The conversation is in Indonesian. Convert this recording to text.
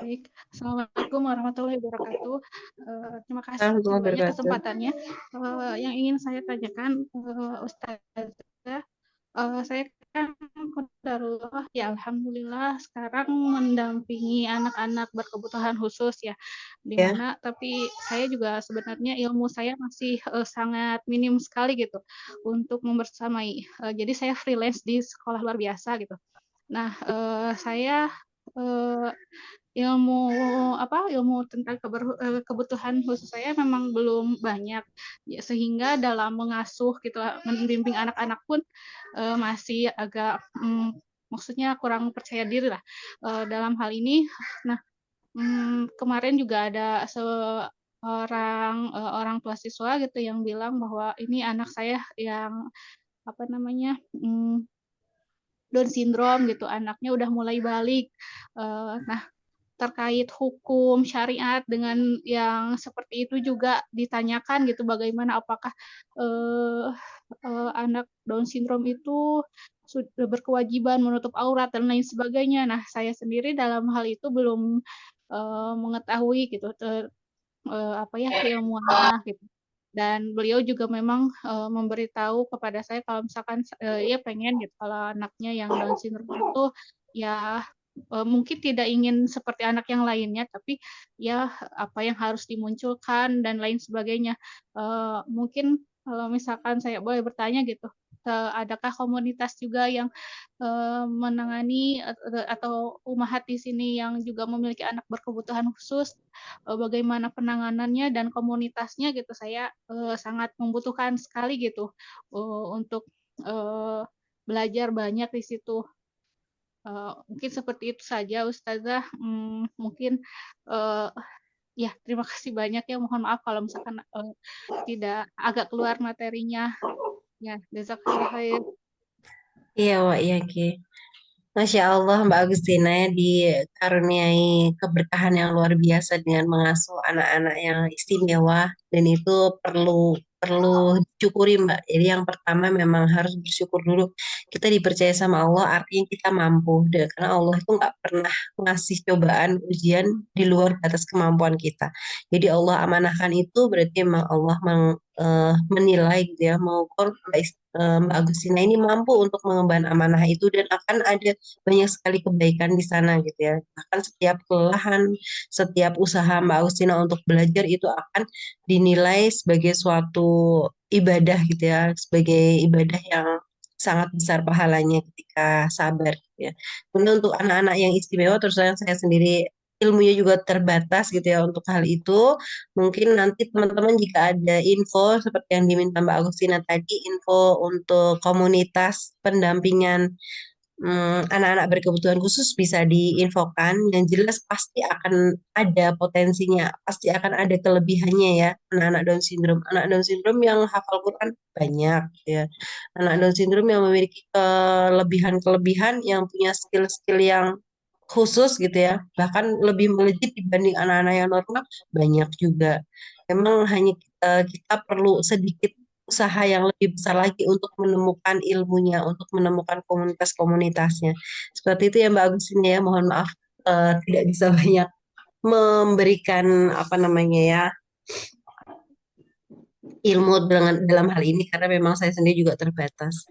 Baik, assalamualaikum warahmatullahi wabarakatuh. Terima kasih Warahmatullahi banyak wabarakatuh. kesempatannya. Yang ingin saya tanyakan, Ustazah, saya kan qadarullah ya alhamdulillah sekarang mendampingi anak-anak berkebutuhan khusus ya, di Ya, mana tapi saya juga sebenarnya ilmu saya masih sangat minim sekali gitu untuk membersamai. Jadi saya freelance di sekolah luar biasa gitu. Nah, saya eh, ilmu ilmu tentang kebutuhan khusus saya memang belum banyak. Ya, sehingga dalam mengasuh gitu membimbing anak-anak pun masih agak maksudnya kurang percaya diri lah dalam hal ini. Nah, kemarin juga ada seorang orang tua siswa gitu yang bilang bahwa ini anak saya yang apa namanya Down syndrome gitu, anaknya udah mulai balik. Nah, terkait hukum syariat dengan yang seperti itu juga ditanyakan gitu, bagaimana apakah eh, anak Down syndrome itu sudah berkewajiban menutup aurat dan lain sebagainya. Nah, saya sendiri dalam hal itu belum mengetahui gitu apa ya keilmuannya gitu. Dan beliau juga memang memberitahu kepada saya kalau misalkan ya pengen gitu kalau anaknya yang Down syndrome itu ya mungkin tidak ingin seperti anak yang lainnya, tapi ya apa yang harus dimunculkan dan lain sebagainya. Mungkin kalau misalkan saya boleh bertanya gitu, adakah komunitas juga yang menangani atau umahat di sini yang juga memiliki anak berkebutuhan khusus, bagaimana penanganannya dan komunitasnya gitu. Saya sangat membutuhkan sekali gitu untuk uh, belajar banyak di situ. Mungkin seperti itu saja Ustazah. Mungkin uh, ya terima kasih banyak ya. Mohon maaf kalau misalkan tidak agak keluar materinya. Ya, jazakallah khair. iya Wak, iya Ki. Masya Allah Mbak Agustina ya dikaruniai keberkahan yang luar biasa dengan mengasuh anak-anak yang istimewa dan itu perlu perlu disyukuri Mbak. Jadi yang pertama memang harus bersyukur dulu kita dipercaya sama Allah artinya kita mampu. Dan karena Allah itu nggak pernah ngasih cobaan ujian di luar batas kemampuan kita. Jadi Allah amanahkan itu berarti memang Allah menilai gitu ya mengukur Mbak Agustina ini mampu untuk mengemban amanah itu dan akan ada banyak sekali kebaikan di sana gitu ya. Bahkan setiap kelelahan, setiap usaha Mbak Agustina untuk belajar itu akan dinilai sebagai suatu ibadah gitu ya, sebagai ibadah yang sangat besar pahalanya ketika sabar gitu ya. Kemudian untuk anak-anak yang istimewa terus terang saya sendiri ilmunya juga terbatas gitu ya untuk hal itu. Mungkin nanti teman-teman jika ada info seperti yang diminta Mbak Agustina tadi, info untuk komunitas pendampingan anak-anak berkebutuhan khusus bisa diinfokan. Yang jelas pasti akan ada potensinya, pasti akan ada kelebihannya ya anak-anak Down syndrome. Anak Down syndrome yang hafal Quran banyak ya. Anak Down syndrome yang memiliki kelebihan-kelebihan, yang punya skill-skill yang khusus gitu ya, bahkan lebih melejit dibanding anak-anak yang normal banyak juga. Memang hanya kita perlu sedikit usaha yang lebih besar lagi untuk menemukan ilmunya, untuk menemukan komunitas-komunitasnya. Seperti itu ya Mbak Agustin ya, mohon maaf tidak bisa banyak memberikan apa namanya ya ilmu dengan dalam hal ini karena memang saya sendiri juga terbatas.